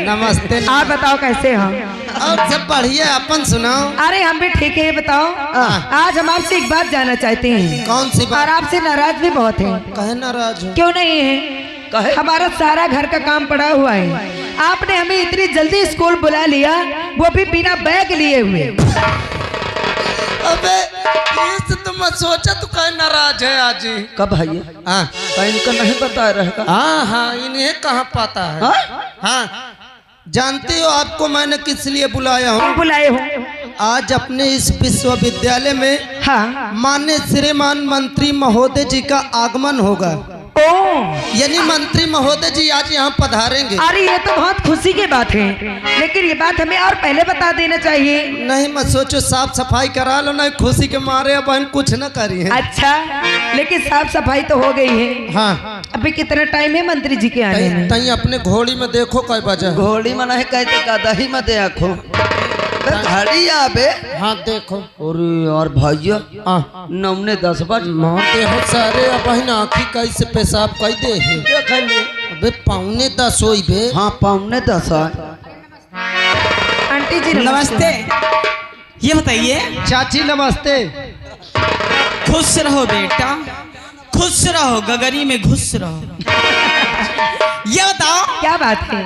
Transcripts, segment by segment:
नमस्ते। आप बताओ कैसे हो? अब सब बढ़िया, अपन सुनाओ। अरे हम भी ठीक है। ये बताओ, आज हम आपसे एक बात जानना चाहते हैं। कौन सी बात? और आपसे नाराज भी बहुत है। कहे नाराज हो? क्यों नहीं है? कहे? हमारा सारा घर का काम पड़ा हुआ है। आपने हमें इतनी जल्दी स्कूल बुला लिया, वो भी बिना बैग लिए हुए। अबे ये तो मैं सोचा तू कहे नाराज है आज। कब भैया? हाँ इनका नहीं बता रहेगा। हाँ हाँ, इन्हें कहाँ पता है। हाँ जानते हो आपको मैंने किस लिए बुलाया हूँ? बुलाए हो? आज अपने इस विश्वविद्यालय में हाँ। माननीय श्रीमान मंत्री महोदय जी का आगमन होगा। ओ, यानी मंत्री महोदय जी आज यहाँ पधारेंगे। अरे ये तो बहुत खुशी की बात है, लेकिन ये बात हमें और पहले बता देना चाहिए। नहीं मैं सोचो साफ सफाई करा लो ना, खुशी के मारे अब बहन कुछ न करी है। अच्छा, लेकिन साफ सफाई तो हो गई है। हाँ अभी कितना टाइम है मंत्री जी के आने में? तई अपने घोड़ी में देखो कै बजे। घोड़ी मना है कहते का दही मत आखो घड़ी आबे। हाँ देखो। अरे यार भैया, नमने 10 बज माँ देखो सारे अब बहन आँखी कैसे पेशाब कई दे है। देख ले। अबे 9:45 होई बे। हाँ 9:45। आंटी जी नमस्ते। ये बताइए, चाची नमस्ते। खुश रहो बेटा, खुश रहो, गगरी में घुस रहो। ये बताओ, क्या बात है?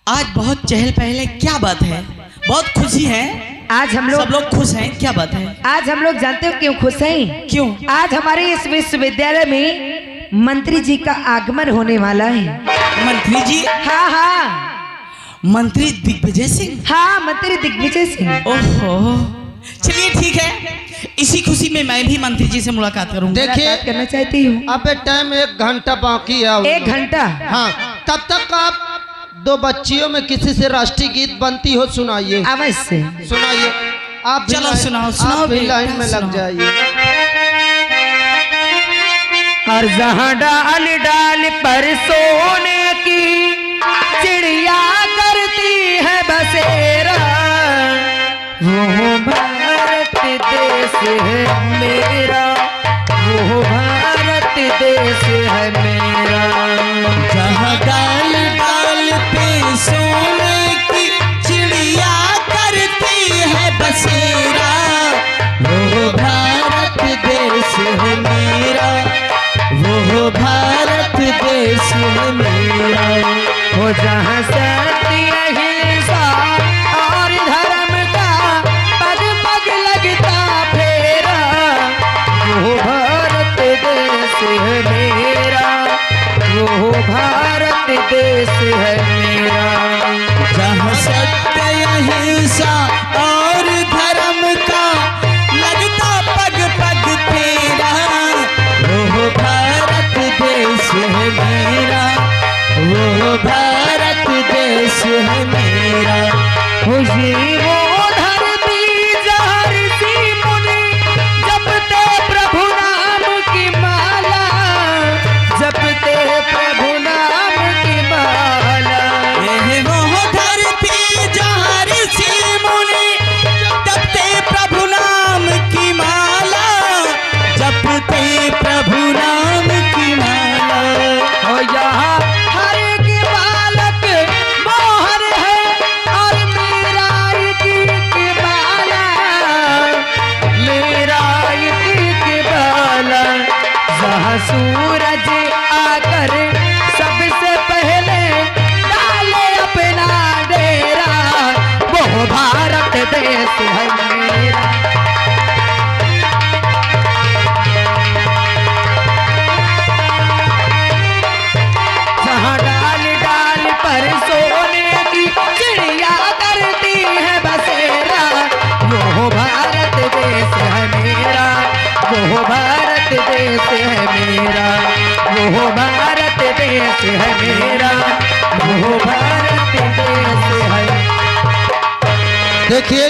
आज बहुत चहल पहल है, क्या बात है? बहुत खुशी है, आज हम सब लोग लोग खुश हैं, क्या बात है? आज हम लोग जानते हो क्यों खुश हैं? क्यों? आज हमारे इस विश्वविद्यालय में मंत्री जी का आगमन होने वाला है। मंत्री जी? हाँ हाँ मंत्री दिग्विजय सिंह? हाँ, मंत्री दिग्विजय सिंह। ओहो, चलिए ठीक है, इसी खुशी में मैं भी मंत्री जी से मुलाकात करूंगा। देखिए बात करना चाहती हूँ। अबे टाइम 1 घंटा बाकी है। 1 घंटा? हाँ तब तक आप 2 बच्चियों में किसी से राष्ट्रीय गीत बनती हो सुनाइए। अवश्य सुनाइए। आप भी चलो लाइन- सुनाओ, सुनाओ आप भी बेटा, लाइन में लग सुनाओ। जाइए। और जहाँ डाल डाल पर सोने की चिड़िया करती है बसेरा, वो भारत देश है मेरा, वो भारत देश है मेरा। जहाँ डाल डाल पे सोने की चिड़िया करती है बसेरा, वो भारत देश है मेरा, वो भारत देश है मेरा। हो जहाँ सत्य अहिंसा और धर्म का पग पग लगता फेरा, वो भारत देश है मेरा, वो भारत देश है मेरा। जहाँ सत्य अहिंसा और धर्म का लगता पग पग तेरा, वो भारत देश है मेरा, वो भारत देश है मेरा। खुशी वो धरती जहाँ ऋषि मुनि जपते प्रभु नाम की माला, जपते प्रभु नाम की माला। यह वो धरती जहाँ ऋषि मुनि जपते प्रभु नाम की माला, जपते प्रभु नाम की माला। हो यहाँ हर एक बालक मोहर है और मेरा की बाला, मेरा की बाला। जहाँ सूरज आकर सबसे पहले डाले अपना डेरा, वो भारत देश है मेरा। जहाँ डाल डाल पर सोने की चिड़िया करती है बसेरा, वो भारत देश है मेरा, वो भारत देश है मेरा, वो भारत देश है मेरा, वो भारत देश है। देखिए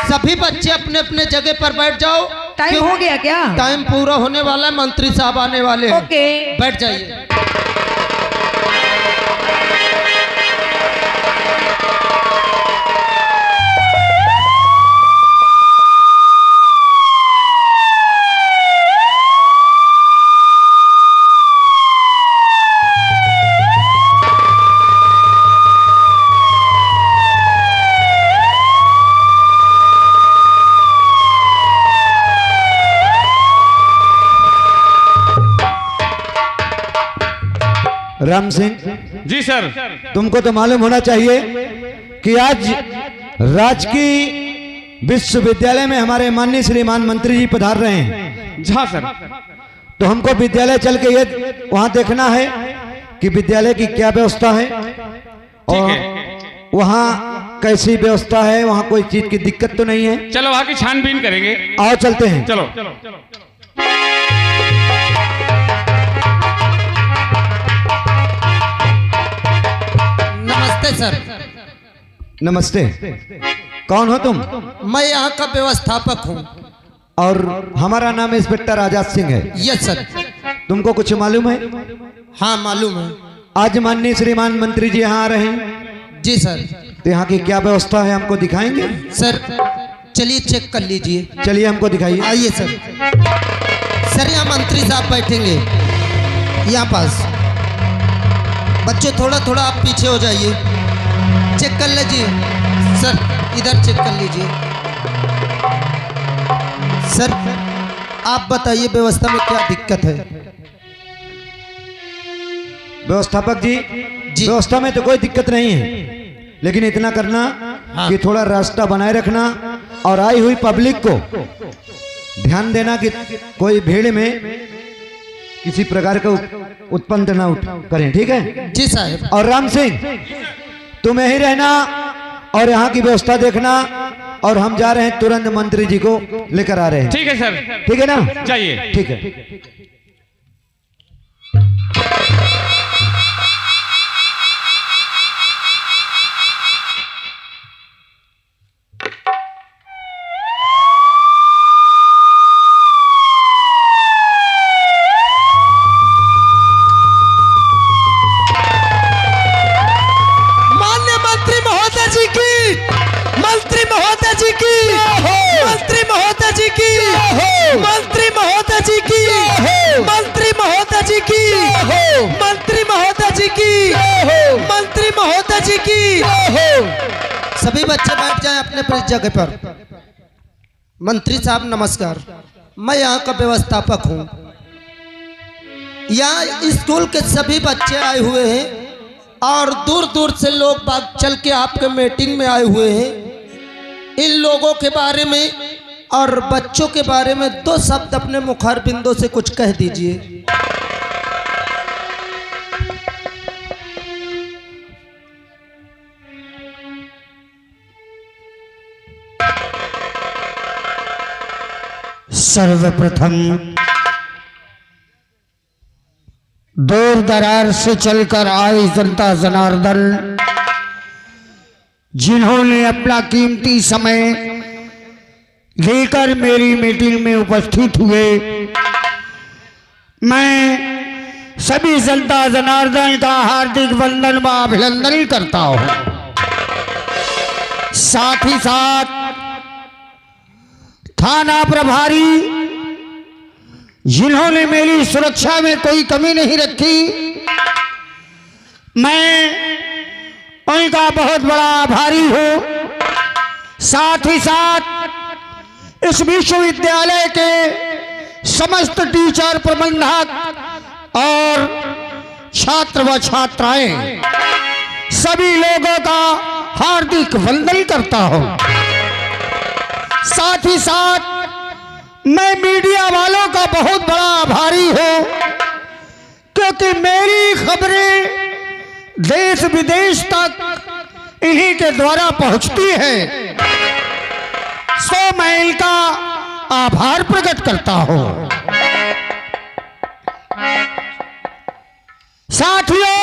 सभी बच्चे अपने अपने जगह पर बैठ जाओ। टाइम हो गया क्या? टाइम पूरा होने वाला है, मंत्री साहब आने वाले हैं। ओके, बैठ जाइए। राम सिंह, जी सर। तुमको तो मालूम होना चाहिए कि आज राजकीय विश्वविद्यालय में हमारे माननीय श्रीमान मंत्री जी पधार रहे हैं। हाँ सर। तो हमको विद्यालय चल के ये वहां देखना है कि विद्यालय की क्या व्यवस्था है और वहाँ कैसी व्यवस्था है, वहाँ कोई चीज की दिक्कत तो नहीं है। चलो वहाँ की छानबीन करेंगे। आओ चलते हैं। चलो। नमस्ते सर। नमस्ते। कौन हो तुम? मैं यहाँ का व्यवस्थापक हूँ। और हमारा नाम इंस्पेक्टर आजाद सिंह है। Yes sir. तुमको कुछ मालूम है? हाँ मालूम है। आज माननीय श्रीमान मंत्री जी यहाँ आ रहे हैं। जी सर। तो यहाँ की क्या व्यवस्था है हमको दिखाएंगे? सर चलिए चेक कर लीजिए। चलिए हमको दिखाइए। आइए सर। सर यहाँ मंत्री साहब बैठेंगे यहाँ पास। बच्चों थोड़ा थोड़ा आप पीछे हो जाइए। चेक कर लीजिए सर, इधर चेक कर लीजिए। सर आप बताइए व्यवस्था में क्या दिक्कत है? व्यवस्थापक जी, व्यवस्था में तो कोई दिक्कत नहीं है, लेकिन इतना करना कि थोड़ा रास्ता बनाए रखना और आई हुई पब्लिक को ध्यान देना कि कोई भीड़ में किसी प्रकार का उत्पन्न ना करें। ठीक है जी साहब। और राम सिंह तुम यही रहना और यहाँ की व्यवस्था देखना, और हम जा रहे हैं तुरंत मंत्री जी को लेकर आ रहे हैं। ठीक है सर। ठीक है ना? जाइए। ठीक है। सभी बच्चे बैठ जाएं अपने अपनी जगह पर। मंत्री साहब नमस्कार। मैं यहाँ का व्यवस्थापक हूँ। यहाँ स्कूल के सभी बच्चे आए हुए हैं और दूर दूर से लोग बाग चल के आपके मीटिंग में आए हुए हैं। इन लोगों के बारे में और बच्चों के बारे में दो शब्द अपने मुखार बिंदु से कुछ कह दीजिए। सर्वप्रथम दूर दरार से चलकर आए जनता जनार्दन, जिन्होंने अपना कीमती समय लेकर मेरी मीटिंग में उपस्थित हुए, मैं सभी जनता जनार्दन का हार्दिक वंदन व अभिनंदन करता हूं। साथ ही साथ थाना प्रभारी, जिन्होंने मेरी सुरक्षा में कोई कमी नहीं रखी, मैं उनका बहुत बड़ा आभारी हूं। साथ ही साथ इस विश्वविद्यालय के समस्त टीचर, प्रबंधक और छात्र व छात्राएं, सभी लोगों का हार्दिक वंदन करता हूं। साथ ही साथ मैं मीडिया वालों का बहुत बड़ा आभारी हूं, क्योंकि मेरी खबरें देश विदेश तक इन्हीं के द्वारा पहुंचती है। सो मैं इनका आभार प्रकट करता हूं। साथियों,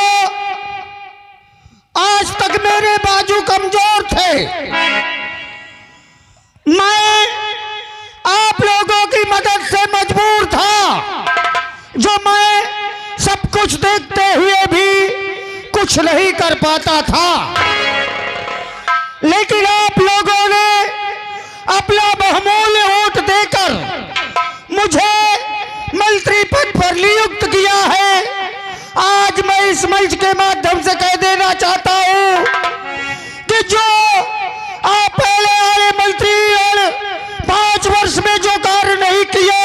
आज तक मेरे बाजू कमजोर थे। मैं आप लोगों की मदद से मजबूर था, जो मैं सब कुछ देखते हुए भी कुछ नहीं कर पाता था। लेकिन आप लोगों ने अपना बहुमूल्य वोट देकर मुझे मंत्री पद पर नियुक्त किया है। आज मैं इस मंच के माध्यम से कह देना चाहता हूं कि जो आप पहले वाले मंत्री और 5 वर्ष में जो कार्य नहीं किए,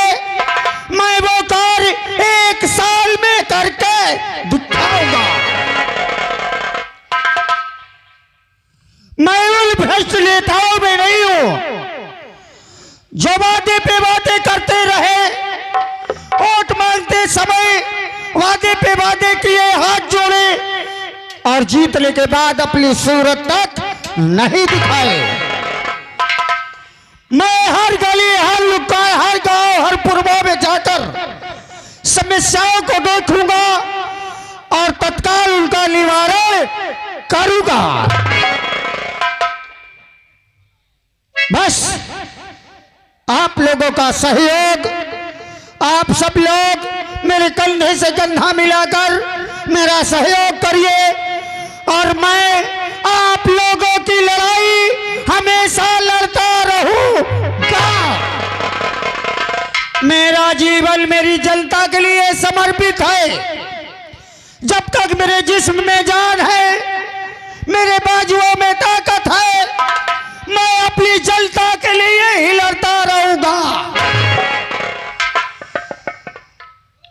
मैं वो कार्य 1 साल में करके दिखाऊंगा। और जीतने के बाद अपनी सूरत तक नहीं दिखाए। मैं हर गली, हर लुकाए, हर गांव, हर पूर्वों में जाकर समस्याओं को देखूंगा और तत्काल उनका निवारण करूंगा। बस आप लोगों का सहयोग, आप सब लोग मेरे कंधे से कंधा मिलाकर मेरा सहयोग करिए और मैं आप लोगों की लड़ाई हमेशा लड़ता रहूंगा। मेरा जीवन मेरी जनता के लिए समर्पित है। जब तक मेरे जिस्म में जान है, मेरे बाजुओं में ताकत है, मैं अपनी जनता के लिए ही लड़ता रहूंगा।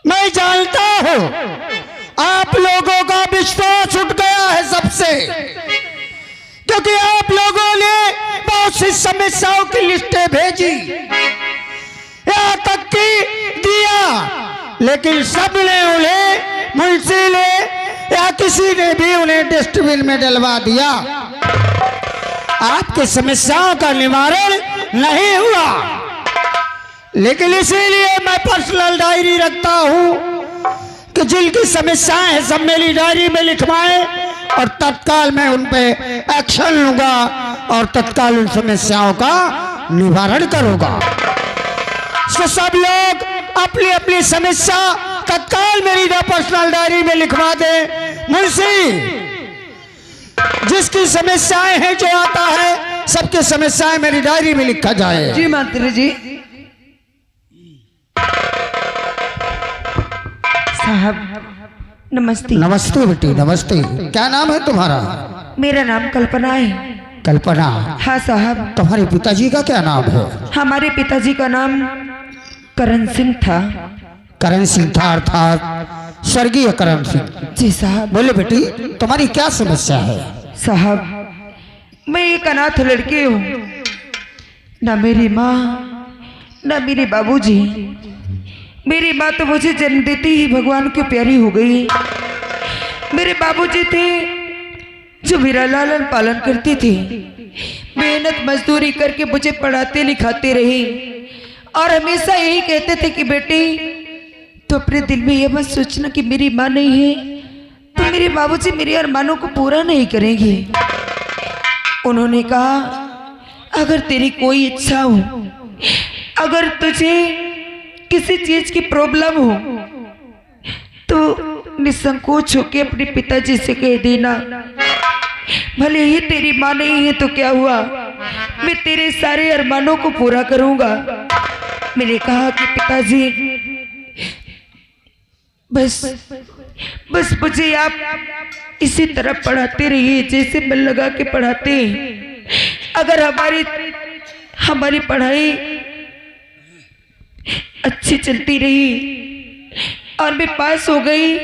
मैं जानता हूं आप लोगों का विश्वास उठ गया है सबसे, क्योंकि आप लोगों ने बहुत सी समस्याओं की लिस्टें भेजी, यहाँ तक कि दिया, लेकिन सबने उन्हें, मुंशी ने या किसी ने भी उन्हें डस्टबिन में डलवा दिया। आपकी समस्याओं का निवारण नहीं हुआ, लेकिन इसीलिए मैं पर्सनल डायरी रखता हूं कि जिनकी समस्याएं हैं सब मेरी डायरी में लिखवाएं और तत्काल मैं उन पे एक्शन लूंगा और तत्काल उन समस्याओं का निवारण करूंगा। तो सब लोग अपनी अपनी समस्या तत्काल मेरी पर्सनल डायरी में लिखवा दे। मुंशी, जिसकी समस्याएं हैं, जो आता है, सबकी समस्याएं मेरी डायरी में लिखा जाए। जी मंत्री जी। साहब नमस्ते। नमस्ते बेटी, नमस्ते। क्या नाम है तुम्हारा? मेरा नाम कल्पना है। कल्पना? हाँ साहब। तुम्हारे पिताजी का क्या नाम है? हमारे पिताजी का नाम करण सिंह था। करण सिंह था, अर्थात स्वर्गीय करण सिंह। जी साहब। बोले बेटी, तुम्हारी क्या समस्या है? साहब, मैं एक अनाथ लड़की हूँ, न मेरी माँ न मेरे बाबूजी। मेरी माँ तो मुझे जन्म देती ही भगवान की प्यारी हो गई। मेरे बाबूजी थे जो मेरा लालन पालन करते थे, मेहनत मजदूरी करके मुझे पढ़ाते लिखाते रहे और हमेशा यही कहते थे कि बेटी, तो अपने दिल में यह मत सोचना कि मेरी माँ नहीं है तो मेरे बाबूजी मेरे अरमानों को पूरा नहीं करेंगे। उन्होंने कहा, अगर तेरी कोई इच्छा हो, अगर तुझे किसी चीज की प्रॉब्लम हो तो निसंकोच होकर अपने पिताजी से कह देना। भले ही तेरी माँ नहीं है तो क्या हुआ, मैं तेरे सारे अरमानों को पूरा करूंगा। मैंने कहा कि पिताजी, बस मुझे आप इसी तरह पढ़ाते रहिए जैसे मन लगा के पढ़ाते हैं। अगर हमारी पढ़ाई अच्छी चलती रही और मैं पास हो गई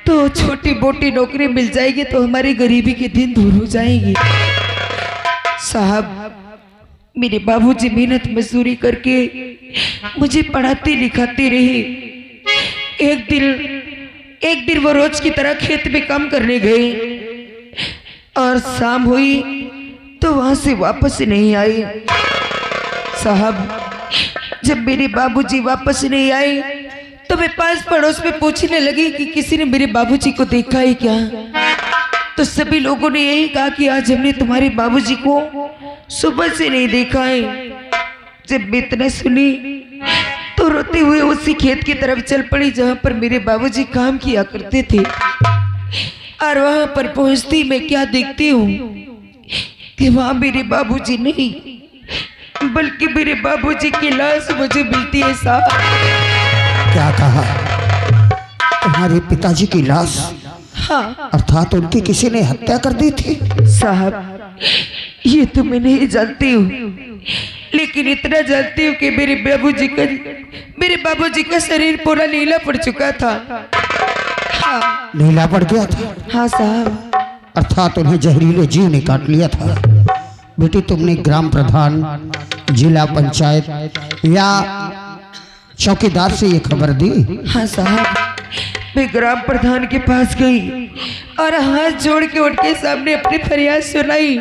तो छोटी मोटी नौकरी मिल जाएगी तो हमारी गरीबी के दिन दूर हो जाएंगे। साहब, मेरे बाबूजी मेहनत मजदूरी करके मुझे पढ़ाते लिखाते रहे। एक दिन वो रोज की तरह खेत में काम करने गए और शाम हुई तो वहां से वापस नहीं आए। साहब, जब मेरे बाबूजी वापस नहीं आए तो मैं पास पड़ोस में पूछने लगी कि किसी ने मेरे बाबूजी को देखा है क्या। तो सभी लोगों ने यही कहा कि आज हमने तुम्हारे बाबूजी को सुबह से नहीं देखा है। जब मैं इतना सुनी तो रोते हुए उसी खेत की तरफ चल पड़ी जहां पर मेरे बाबूजी काम किया करते थे। और वहां पर पहुंचती मैं क्या देखती हूँ कि वहां मेरे बाबूजी नहीं बल्कि मेरे बाबूजी की लाश मुझे मिलती है। साहब, क्या कहा? तुम्हारे पिताजी की लाश? हाँ। अर्थात उनकी किसी ने हत्या कर दी थी? साहब, ये तो मैं नहीं जानती हूँ, लेकिन इतना जानती हूँ कि मेरे बाबूजी का शरीर पूरा नीला पड़ चुका था। हाँ। नीला पड़ गया था? हाँ साहब। अर्थात उन्हें जहरीले जीव ने काट लिया था। बेटी, तुमने ग्राम प्रधान, जिला पंचायत या चौकीदार से ये खबर दी? हाँ साहब, मैं ग्राम प्रधान के पास गई और हाथ जोड़ के उनके सामने अपनी फरियाद सुनाई,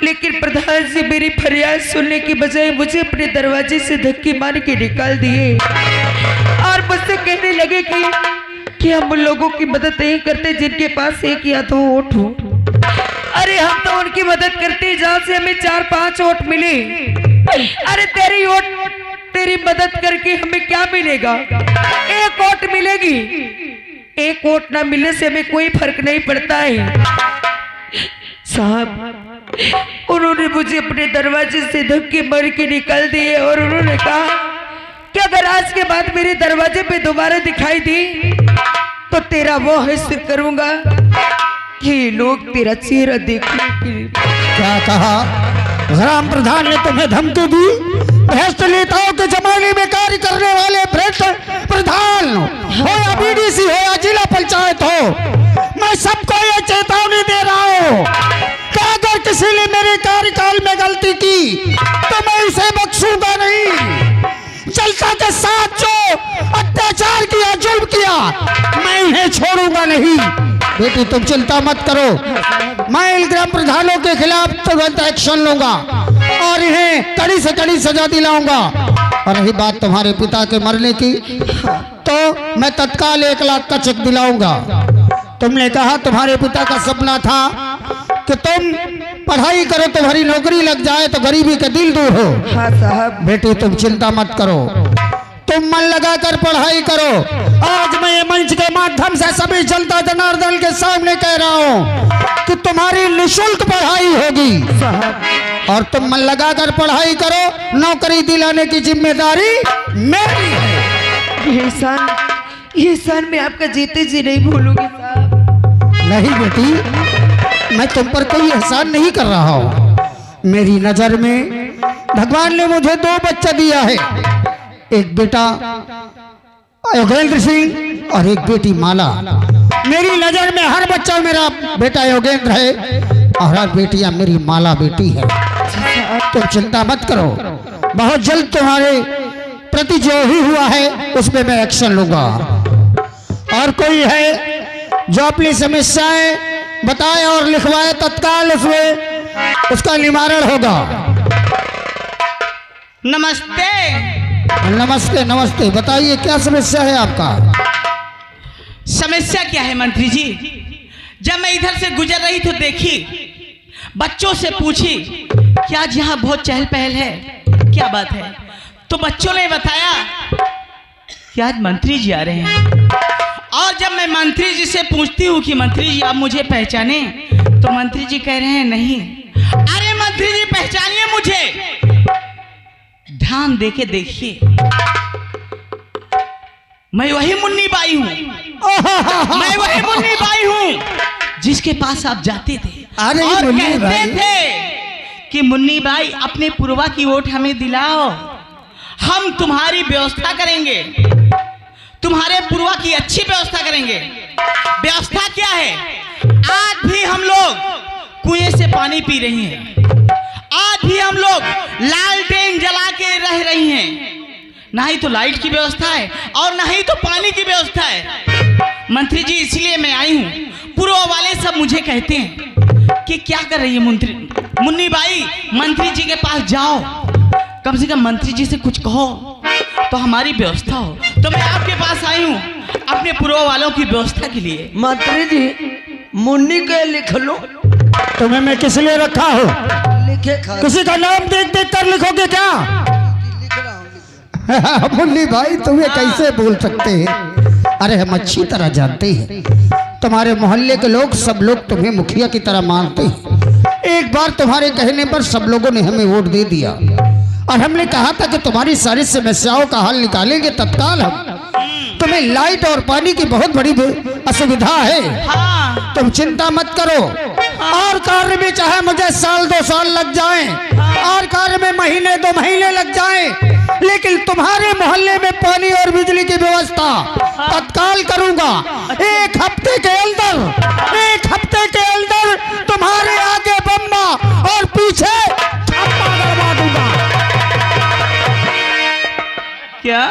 लेकिन प्रधान जी मेरी फरियाद सुनने के बजाय मुझे अपने दरवाजे से धक्के मार के निकाल दिए और मुझसे कहने लगे कि हम उन लोगों की मदद नहीं करते जिनके पास एक या दो वोट हो। अरे हम तो उनकी मदद करते जहां से हमें 4-5 वोट मिले। अरे तेरी मदद करके हमें क्या मिलेगा? एक वोट मिलेगी, एक वोट ना मिलने से हमें कोई फर्क नहीं पड़ता है। साहब, उन्होंने मुझे अपने दरवाजे से धक्के मार के निकाल दिए और उन्होंने कहा कि अगर आज के बाद मेरे दरवाजे पे दोबारा दिखाई दी तो तेरा वो हिस्सा करूंगा कि लोग तेरा चेहरा देखने के लिए। क्या कहा? ग्राम प्रधान ने तुम्हें धमकी दी? भ्रष्ट नेताओं के जमाने में कार्य करने वाले भ्रष्ट प्रधान हो या बीडीसी हो या जिला पंचायत हो, मैं सबको ये चेतावनी दे रहा हूँ कि अगर किसी ने मेरे कार्यकाल में गलती की तो मैं उसे बख्शूंगा नहीं। जनता के साथ जो अत्याचार किया, जुल्म किया, मैं उन्हें छोड़ूंगा नहीं। बेटी तुम चिंता मत करो, मैं इन ग्राम प्रधानों के खिलाफ तुरंत एक्शन लूंगा और इन्हें कड़ी से कड़ी सजा दिलाऊंगा। और रही बात तुम्हारे पिता के मरने की, तो मैं तत्काल 1 लाख का चेक दिलाऊंगा। तुमने कहा तुम्हारे पिता का सपना था कि तुम पढ़ाई करो, तुम्हारी नौकरी लग जाए तो गरीबी का दिल दूर हो। हाँ साहब। बेटी तुम चिंता मत करो, तुम मन लगाकर पढ़ाई करो। आज मैं ये मंच के माध्यम से सभी जनता जनार्दन के सामने कह रहा हूँ कि तुम्हारी निःशुल्क पढ़ाई होगी और तुम मन लगाकर पढ़ाई करो। नौकरी दिलाने की जिम्मेदारी मेरी है। ये एहसान मैं आपका जीते जी नहीं भूलूंगी साहब। नहीं बेटी, मैं तुम पर कोई एहसान नहीं कर रहा हूँ। मेरी नजर में भगवान ने मुझे 2 बच्चा दिया है, एक बेटा योगेंद्र सिंह और एक बेटी माला। मेरी नजर में हर बच्चा मेरा बेटा योगेंद्र है और हर बेटियां मेरी माला बेटी है। तुम चिंता मत करो, बहुत जल्द तुम्हारे प्रति जो ही हुआ है उसमें मैं एक्शन लूंगा। और कोई है जो अपनी समस्याएं बताए और लिखवाए, तत्काल उसमें उसका निवारण होगा। नमस्ते। नमस्ते नमस्ते, बताइए क्या समस्या है आपका? समस्या क्या है मंत्री जी? जब मैं इधर से गुजर रही तो देखी, बच्चों से पूछी क्या आज यहाँ बहुत चहल पहल है, क्या बात है? तो बच्चों ने बताया कि आज मंत्री जी आ रहे हैं। और जब मैं मंत्री जी से पूछती हूँ कि मंत्री जी आप मुझे पहचाने, तो मंत्री जी कह रहे हैं नहीं। अरे मंत्री जी पहचानिए मुझे, ध्यान देके देखिए, मैं वही मुन्नी बाई हूँ, मैं वही मुन्नी बाई हूँ जिसके पास आप जाते थे अरे और मुन्नी कहते बाई। थे कि मुन्नी बाई अपने पुरवा की वोट हमें दिलाओ, हम तुम्हारी व्यवस्था करेंगे, तुम्हारे पुरवा की अच्छी व्यवस्था करेंगे। व्यवस्था क्या है? आज भी हम लोग कुएं से पानी पी रही हैं, आज भी हम लोग लालटेन जला के रह रही हैं। ना ही तो लाइट की व्यवस्था है और ना ही तो पानी की व्यवस्था है। मंत्री जी इसलिए मैं आई हूँ, पूर्व वाले सब मुझे कहते हैं कि क्या कर रही है मुन्नी बाई, मंत्री जी के पास जाओ, कम से कम मंत्री जी से कुछ कहो तो हमारी व्यवस्था हो। तो मैं आपके पास आई हूँ अपने पूर्व वालों की व्यवस्था के लिए। मंत्री जी मुन्नी के लिख लो। तुम्हें मैं किस लिए रखा हूँ? लिखे खा किसी का नाम देख देख कर लिखोगे क्या? लिख रहा हूँ। मुन्नी भाई तुम्हें कैसे बोल सकते हैं? अरे हम अच्छी तरह जानते हैं, तुम्हारे मोहल्ले के लोग सब लोग तुम्हें मुखिया की तरह मानते हैं। एक बार तुम्हारे कहने पर सब लोगों ने हमें वोट दे दिया और हमने कहा था कि तुम्हारी सारी समस्याओं का हल निकालेंगे तत्काल हम। तुम्हें लाइट और पानी की बहुत बड़ी असुविधा है, हाँ। तुम चिंता मत करो। और कार्य में चाहे मुझे 1-2 साल लग जाएं, और कार्य में महीने 2 महीने लग जाएं, लेकिन तुम्हारे मोहल्ले में पानी और बिजली की व्यवस्था तत्काल करूंगा। 1 हफ्ते के अंदर तुम्हारे आगे बम्बा और पीछे खंबा गड़वा दूंगा। क्या?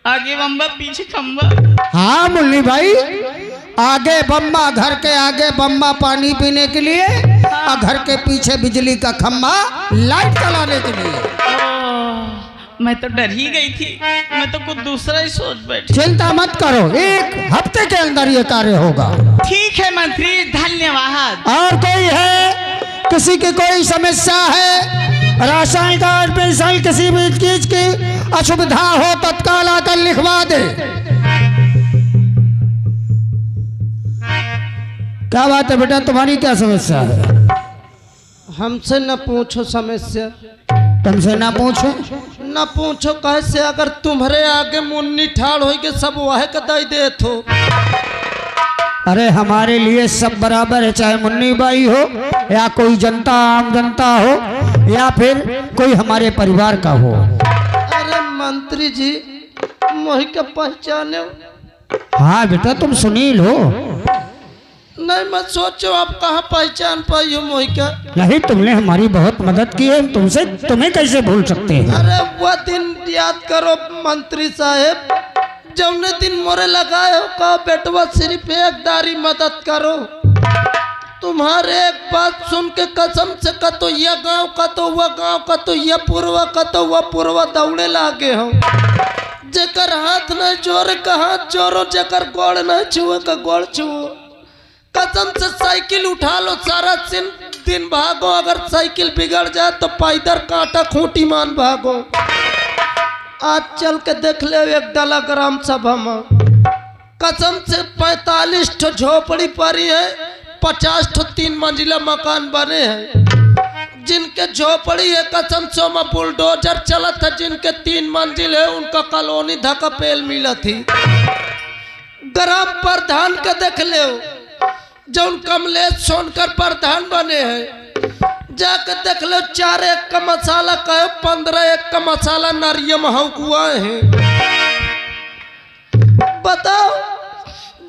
आगे बम्बा पीछे खंबा? हाँ मुन्नी भाई, आगे बम्मा, घर के आगे बम्मा पानी पीने के लिए और घर के पीछे बिजली का खम्भा लाइट चलाने के लिए। मैं तो डर ही गई थी, मैं तो कुछ दूसरा ही सोच बैठी। चिंता मत करो, 1 हफ्ते के अंदर ये कार्य होगा। ठीक है मंत्री, धन्यवाद। और कोई है, किसी की कोई समस्या है, राशन कार्ड पेंशन किसी भी चीज की असुविधा हो, तत्काल आकर लिखवा दे। क्या बात है बेटा, तुम्हारी क्या समस्या है? हमसे न पूछो समस्या, तुमसे ना पूछो? न पूछो कैसे, अगर तुम्हारे आगे मुन्नी ठाड़ हो के सब वह कदाई दे थो। अरे हमारे लिए सब बराबर है, चाहे मुन्नी बाई हो या कोई जनता, आम जनता हो या फिर कोई हमारे परिवार का हो। अरे मंत्री जी, मोहि के पहचाने? हाँ बेटा, तुम सुनील हो? नहीं, मैं सोचो आप कहाँ पहचान पाई हो मोहि का। नहीं, तुमने हमारी बहुत मदद की है, तुम्हें कैसे भूल सकते हैं? अरे वह दिन याद करो मंत्री साहेब, जौने दिन मोरे लगाए हो का बेटवा सिर्फ एक दारी मदद करो। तुम्हारे एक बात सुन के कसम से का तो यह गांव का तो वह गांव का तो यह पूर्वा का तो वह पूर्वा दौड़े लागे हो। जेकर हाथ न जोरे का हाथ जोरो, जेकर गोड़ न छुए का गोड़ छुओ। कसम से साइकिल उठा लो, सारा दिन भागो, अगर साइकिल बिगड़ जाए तो पैदल कांटा खूंटी मान भागो। आज चल के देख ले एक डाला ग्राम सभा में, कसम से 45 ठो झोपड़ी पड़ी है, 50 ठो 3 मंजिला मकान बने हैं। जिनके झोपड़ी है कसम से में बुलडोजर चला था, जिनके 3 मंजिल है उनका कॉलोनी धक्का पेल मिला थी। ग्राम प्रधान का देख ले, जौन कमलेश सोनकर प्रधान बने हैं, जाकर देख लो 4 एक का मसाला कहो, 15 एक का मसाला नारियम हुआ है। बताओ,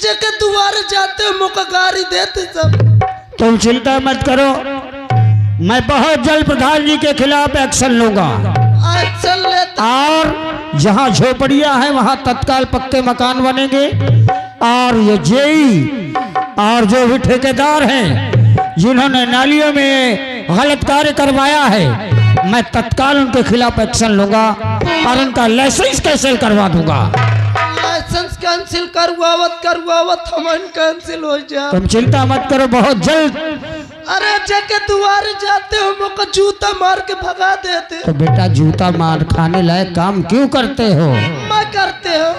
जेके दुआरे जाते हो मुका गाड़ी देते सब। तुम चिंता मत करो, मैं बहुत जल्द प्रधान जी के खिलाफ एक्शन लूंगा। एक्शन लेते और जहाँ झोपड़ियाँ हैं वहाँ तत्काल पक्के मकान बनेंगे। और ये जेई और जो भी ठेकेदार हैं जिन्होंने नालियों में गलत कार्य करवाया है, मैं तत्काल उनके खिलाफ एक्शन लूंगा और उनका लाइसेंस कैंसिल करवा दूंगा। लाइसेंस कैंसिल करवावत हमारे कैंसिल हो जाए। तुम चिंता मत करो, बहुत जल्द। अरे जाके दुआरे जाते हो मुका जूता मार के भगा देते। तो बेटा, जूता मार खाने लायक काम क्यों करते हो? मैं करते हो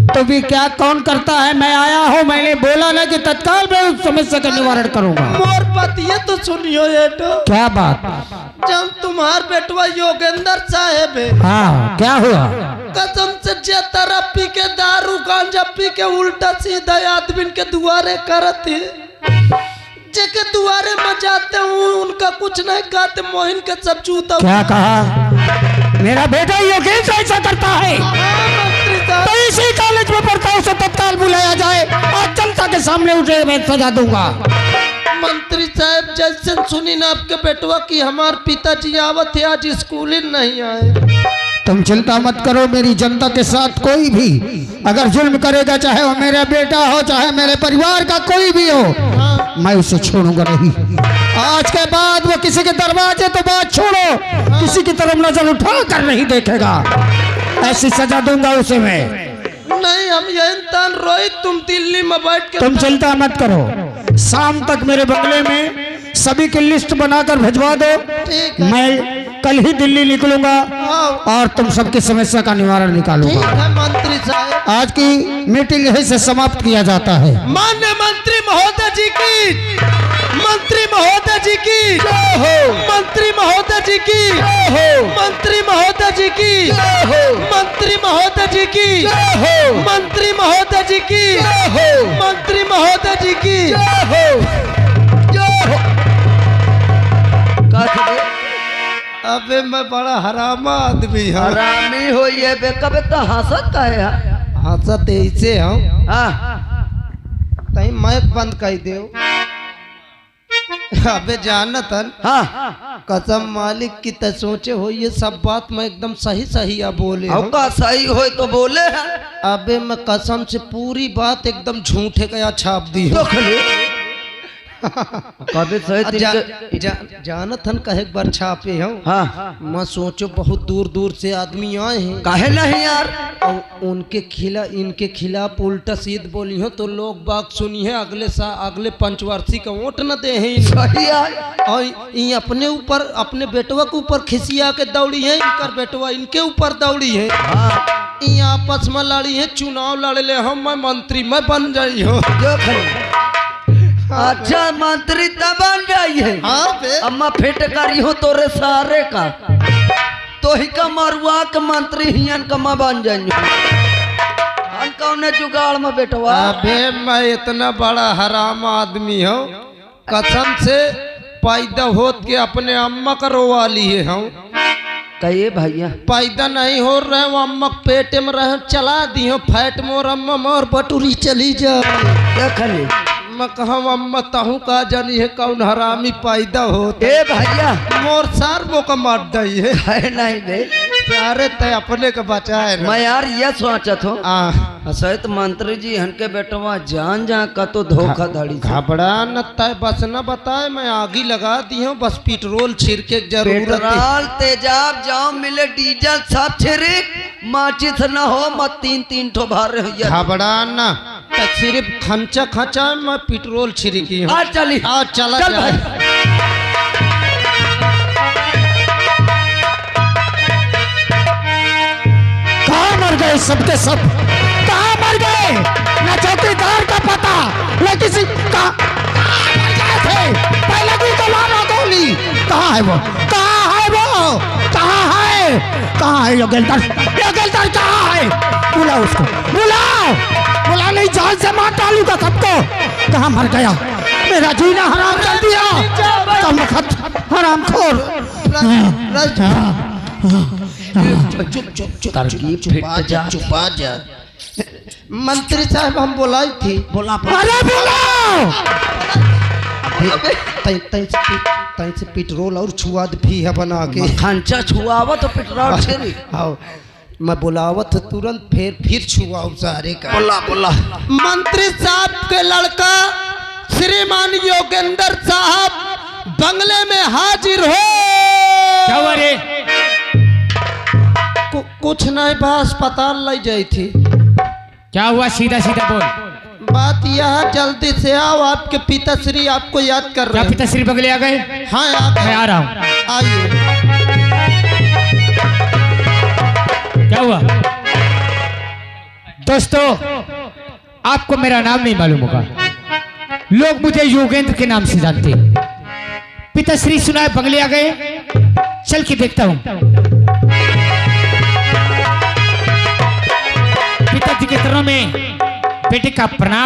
तो भी क्या कौन करता है? मैं आया हूँ, मैंने बोला ना कि तत्काल मैं उस समस्या का निवारण करूंगा। मोर बात ये तो सुनियो ये तो। क्या बात? जब तुम्हार बेटवा योगेंद्र साहेब है, हाँ क्या हुआ? कसम से जे तरह पी के दारू गांजा पी के उल्टा सीधा आदमी के दुआरे करते, जेके दुआरे में जाते हूँ उनका कुछ नहीं कहते, मोहिन के सब जूता। क्या कहा? मेरा बेटा योगेश ऐसा करता है? तो इसी कॉलेज में पढ़ता है, उसे तत्काल बुलाया जाए और जनता के सामने उठे मैं सजा दूंगा। मंत्री साहब, जैसे सुनी ना आपके बेटवा की हमारे पिताजी आवत है, आज स्कूल ही नहीं आए। तुम चिंता मत करो, मेरी जनता के साथ कोई भी अगर जुल्म करेगा, चाहे वो मेरा बेटा हो चाहे मेरे परिवार का कोई भी हो, मैं उसे छोड़ूंगा नहीं। आज के बाद वो किसी के दरवाजे तो बात छोड़ो, किसी की तरफ नजर उठा कर नहीं देखेगा। ऐसी सजा दूंगा उसे मैं। नहीं, हम ये इंसान रोहित, तुम दिल्ली में बैठ के। तुम चिंता मत करो, शाम तक मेरे बंगले में सभी की लिस्ट बनाकर भिजवा दो। मैं कल ही दिल्ली निकलूंगा और तुम सबकी समस्या का निवारण निकालूंगा। ठीक है मंत्री साहब। आज की मीटिंग यहीं से समाप्त किया जाता है। माननीय मंत्री महोदय जी की, मंत्री महोदय जी की, मंत्री महोदय जी की, मंत्री महोदय जी की, मंत्री महोदय जी की, मंत्री महोदय जी की, मंत्री महोदय जी की। अबे मैं बड़ा हरामा आदमी हूँ। हरामी हो ये बेकबे तो हंसत का है? हंसत ऐसे हूँ, हाँ तई मैक बंद कर दो। अबे जानतन हाँ कसम मालिक की त सोचे हो ये सब बात मैं एकदम सही सही अब बोले हूँ। का सही हो तो बोले हैं अबे मैं कसम से पूरी बात एकदम झूठे का छाप दी तो हूँ। खले कभी सही जानतन कहे एक बार छापे हूँ। हाँ मैं सोचो बहुत दूर दूर से आदमी आए हैं काहे नहीं यार और इनके खिलाफ उल्टा सीध बोली हो तो लोग बाग सुनी है अगले पंचवार्षिक का वोट न दे हैं सही है और ये अपने ऊपर अपने बेटवा के ऊपर खिसिया के दौड़ी है इनकर बेटवा इनके ऊपर दौड़ी है। ये आपस में लड़ी है चुनाव लड़ ले हम मैं मंत्री मैं बन जाई हो। जो खले अच्छा मंत्री तब बन जाइए हाँ बे अम्मा फिट करी हो तोरे सारे का तो ही का मरुआ के मंत्री हियन का मैं बन जाइए हम कौन जुगाड़ में बेटवा अबे मैं इतना बड़ा हराम आदमी हूँ कसम से पैदा होत के अपने अम्मा का रोवा लिए हूँ। कहिए भैया पैदा नहीं हो रहे वो अम्मा पेट में रह चला दी हो फैट मोर अम्मा मोर बटुरी चली जा क्या खले मैं कहा अम्मा ताहू का जानी है कौन हरामी पैदा हो ए भैया मोर सार वो का मार दई है है नहीं बे सारे तय अपने के बचाए ना। मैं यार ये सोचत हो सहित मंत्री जी हनके बेटवा जान जा का तो धोखाधड़ी से। घबरा न तय बस न बताए मैं आगी लगा दी हूँ बस पेट्रोल छिड़के जरूरत है। पेट्रोल तेजाब जाओ मिले डीजल सब छिड़क माचिस न हो मत 3 ठो भर घबरा न सिर्फ खंचा खचा मैं पेट्रोल छिड़की हूँ। आज चली आज चला चल जाए। भाई। कहाँ मर गए सबके सब कहाँ मर गए न चौकीदार का पता न किसी कहाँ मर गए थे पहले की तो मारा गोली कहाँ है वो कहाँ है वो कहाँ है योगेंद्र कहाँ है बुलाओ उसको बुला नहीं जान से मार डालूंगा सबको कहाँ मर गया मेरा जीना हराम कर दिया कम वक्त हराम खोर चुपा जा मंत्री साहब हम बोलाई थी अरे बुलाओ तई से पेट्रोल और छुआद भी है बना के खंचा छुआवा तो पेट्रोल छिड़क आओ मैं बुलावत तुरंत फिर छुआओ सारे का बोला मंत्री साहब के लड़का श्रीमान योगेंद्र साहब बंगले में हाजिर हो। क्या हुआ रे? कुछ नहीं बस अस्पताल ले जाई थी। क्या हुआ? सीधा सीधा बोल। बात यह है जल्दी से आओ आपके पिताश्री आपको याद कर रहे क्या हैं। पिताश्री बगले आ गए? हाँ आ गए। मैं आ रहा हूँ। आइए। क्या हुआ? दोस्तों आपको मेरा नाम नहीं मालूम होगा, लोग मुझे योगेंद्र के नाम से जानते हैं। पिताश्री सुनाए बंगले आ गए, चल के देखता हूँ। पिताजी के चरणों में बेटे का प्रणाम